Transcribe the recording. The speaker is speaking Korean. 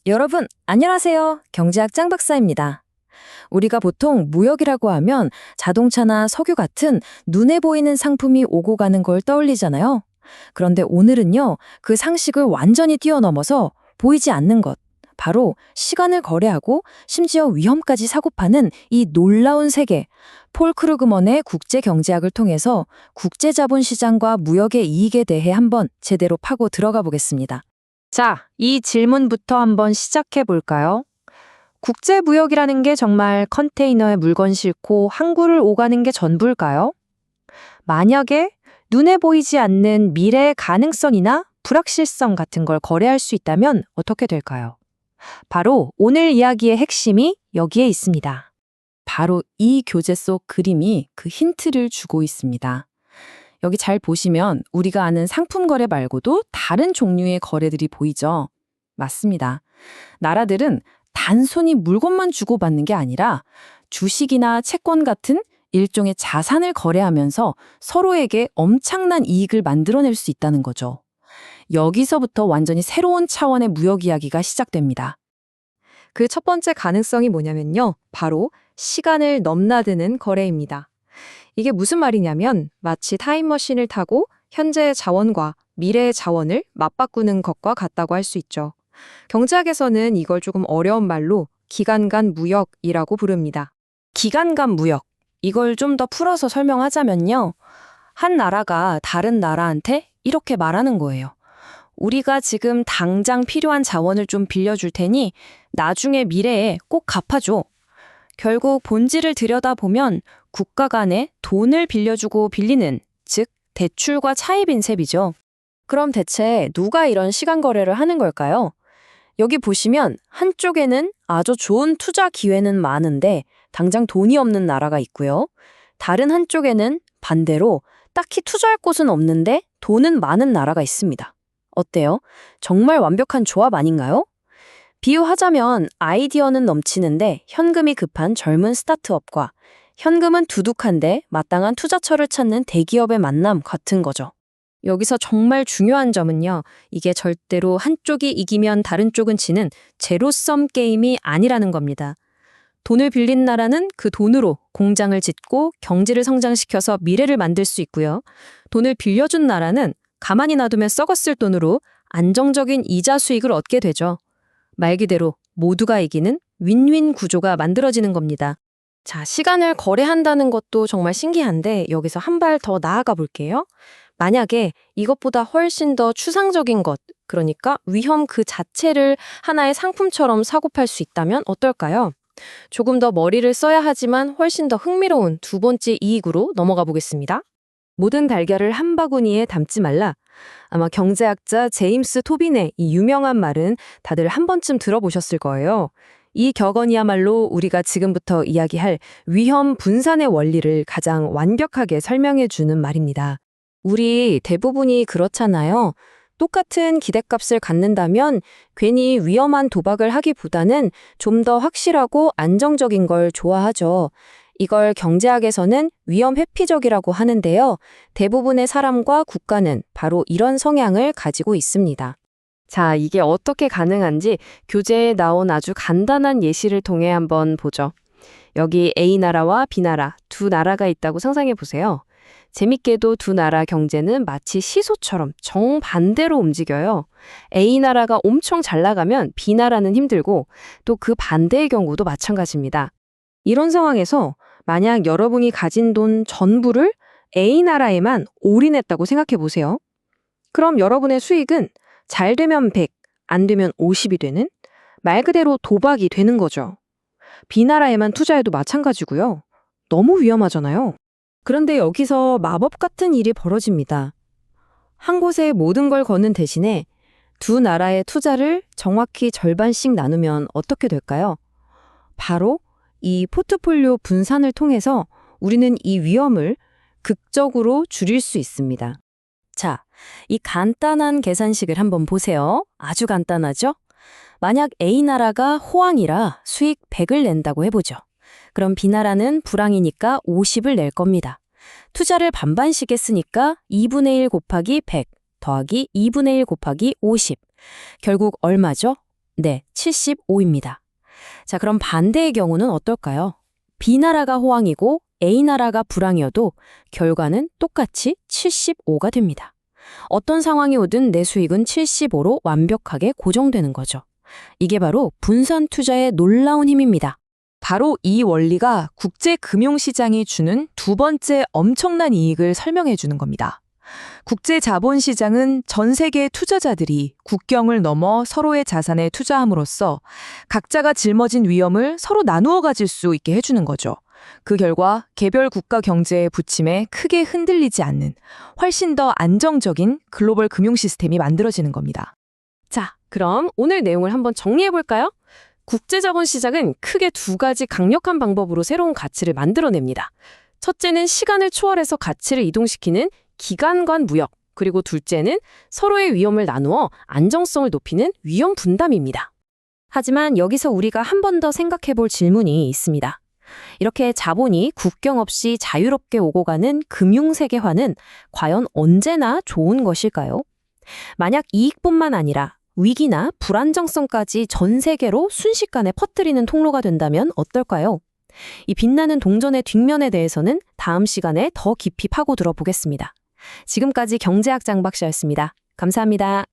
여러분, 안녕하세요. 경제학 짱 박사입니다. 우리가 보통 무역이라고 하면 자동차나 석유 같은 눈에 보이는 상품이 오고 가는 걸 떠올리잖아요. 그런데 오늘은요, 그 상식을 완전히 뛰어넘어서 보이지 않는 것, 바로 시간을 거래하고 심지어 위험까지 사고 파는 이 놀라운 세계, 폴 크루그먼의 국제경제학을 통해서 국제자본시장과 무역의 이익에 대해 한번 제대로 파고 들어가 보겠습니다. 자, 이 질문부터 한번 시작해 볼까요? 국제무역이라는 게 정말 컨테이너에 물건 싣고 항구를 오가는 게 전부일까요? 만약에 눈에 보이지 않는 미래의 가능성이나 불확실성 같은 걸 거래할 수 있다면 어떻게 될까요? 바로 오늘 이야기의 핵심이 여기에 있습니다. 바로 이 교재 속 그림이 그 힌트를 주고 있습니다. 여기 잘 보시면 우리가 아는 상품 거래 말고도 다른 종류의 거래들이 보이죠? 맞습니다. 나라들은 단순히 물건만 주고받는 게 아니라 주식이나 채권 같은 일종의 자산을 거래하면서 서로에게 엄청난 이익을 만들어낼 수 있다는 거죠. 여기서부터 완전히 새로운 차원의 무역 이야기가 시작됩니다. 그 첫 번째 가능성이 뭐냐면요. 바로 시간을 넘나드는 거래입니다. 이게 무슨 말이냐면 마치 타임머신을 타고 현재의 자원과 미래의 자원을 맞바꾸는 것과 같다고 할 수 있죠. 경제학에서는 이걸 조금 어려운 말로 기간 간 무역이라고 부릅니다. 기간 간 무역. 이걸 좀 더 풀어서 설명하자면요. 한 나라가 다른 나라한테 이렇게 말하는 거예요. 우리가 지금 당장 필요한 자원을 좀 빌려줄 테니 나중에 미래에 꼭 갚아줘. 결국 본질을 들여다보면 국가 간에 돈을 빌려주고 빌리는, 즉 대출과 차입 인셈이죠. 그럼 대체 누가 이런 시간 거래를 하는 걸까요? 여기 보시면 한쪽에는 아주 좋은 투자 기회는 많은데 당장 돈이 없는 나라가 있고요. 다른 한쪽에는 반대로 딱히 투자할 곳은 없는데 돈은 많은 나라가 있습니다. 어때요? 정말 완벽한 조합 아닌가요? 비유하자면 아이디어는 넘치는데 현금이 급한 젊은 스타트업과 현금은 두둑한데 마땅한 투자처를 찾는 대기업의 만남 같은 거죠. 여기서 정말 중요한 점은요. 이게 절대로 한쪽이 이기면 다른 쪽은 지는 제로섬 게임이 아니라는 겁니다. 돈을 빌린 나라는 그 돈으로 공장을 짓고 경제를 성장시켜서 미래를 만들 수 있고요. 돈을 빌려준 나라는 가만히 놔두면 썩었을 돈으로 안정적인 이자 수익을 얻게 되죠. 말 그대로 모두가 이기는 윈윈 구조가 만들어지는 겁니다. 자, 시간을 거래한다는 것도 정말 신기한데 여기서 한 발 더 나아가 볼게요. 만약에 이것보다 훨씬 더 추상적인 것, 그러니까 위험 그 자체를 하나의 상품처럼 사고 팔 수 있다면 어떨까요? 조금 더 머리를 써야 하지만 훨씬 더 흥미로운 두 번째 이익으로 넘어가 보겠습니다. 모든 달걀을 한 바구니에 담지 말라. 아마 경제학자 제임스 토빈의 이 유명한 말은 다들 한 번쯤 들어보셨을 거예요. 이 격언이야말로 우리가 지금부터 이야기할 위험 분산의 원리를 가장 완벽하게 설명해 주는 말입니다. 우리 대부분이 그렇잖아요. 똑같은 기대값을 갖는다면 괜히 위험한 도박을 하기보다는 좀 더 확실하고 안정적인 걸 좋아하죠. 이걸 경제학에서는 위험 회피적이라고 하는데요. 대부분의 사람과 국가는 바로 이런 성향을 가지고 있습니다. 자, 이게 어떻게 가능한지 교재에 나온 아주 간단한 예시를 통해 한번 보죠. 여기 A나라와 B나라 두 나라가 있다고 상상해 보세요. 재밌게도 두 나라 경제는 마치 시소처럼 정반대로 움직여요. A나라가 엄청 잘 나가면 B나라는 힘들고 또 그 반대의 경우도 마찬가지입니다. 이런 상황에서 만약 여러분이 가진 돈 전부를 A나라에만 올인했다고 생각해 보세요. 그럼 여러분의 수익은 잘 되면 100, 안 되면 50이 되는 말 그대로 도박이 되는 거죠. B나라에만 투자해도 마찬가지고요. 너무 위험하잖아요. 그런데 여기서 마법 같은 일이 벌어집니다. 한 곳에 모든 걸 거는 대신에 두 나라의 투자를 정확히 절반씩 나누면 어떻게 될까요? 바로 이 포트폴리오 분산을 통해서 우리는 이 위험을 극적으로 줄일 수 있습니다. 자, 이 간단한 계산식을 한번 보세요. 아주 간단하죠? 만약 A나라가 호황이라 수익 100을 낸다고 해보죠. 그럼 B나라는 불황이니까 50을 낼 겁니다. 투자를 반반씩 했으니까 2분의 1 곱하기 100 더하기 2분의 1 곱하기 50. 결국 얼마죠? 네, 75입니다. 자, 그럼 반대의 경우는 어떨까요? B나라가 호황이고 A나라가 불황이어도 결과는 똑같이 75가 됩니다. 어떤 상황이 오든 내 수익은 75로 완벽하게 고정되는 거죠. 이게 바로 분산 투자의 놀라운 힘입니다. 바로 이 원리가 국제 금융시장이 주는 두 번째 엄청난 이익을 설명해 주는 겁니다. 국제 자본시장은 전 세계의 투자자들이 국경을 넘어 서로의 자산에 투자함으로써 각자가 짊어진 위험을 서로 나누어 가질 수 있게 해주는 거죠. 그 결과 개별 국가 경제의 부침에 크게 흔들리지 않는 훨씬 더 안정적인 글로벌 금융 시스템이 만들어지는 겁니다. 자, 그럼 오늘 내용을 한번 정리해 볼까요? 국제자본시장은 크게 두 가지 강력한 방법으로 새로운 가치를 만들어냅니다. 첫째는 시간을 초월해서 가치를 이동시키는 기간 간 무역, 그리고 둘째는 서로의 위험을 나누어 안정성을 높이는 위험 분담입니다. 하지만 여기서 우리가 한 번 더 생각해 볼 질문이 있습니다. 이렇게 자본이 국경 없이 자유롭게 오고 가는 금융세계화는 과연 언제나 좋은 것일까요? 만약 이익뿐만 아니라 위기나 불안정성까지 전 세계로 순식간에 퍼뜨리는 통로가 된다면 어떨까요? 이 빛나는 동전의 뒷면에 대해서는 다음 시간에 더 깊이 파고들어 보겠습니다. 지금까지 경제학 장박사였습니다. 감사합니다.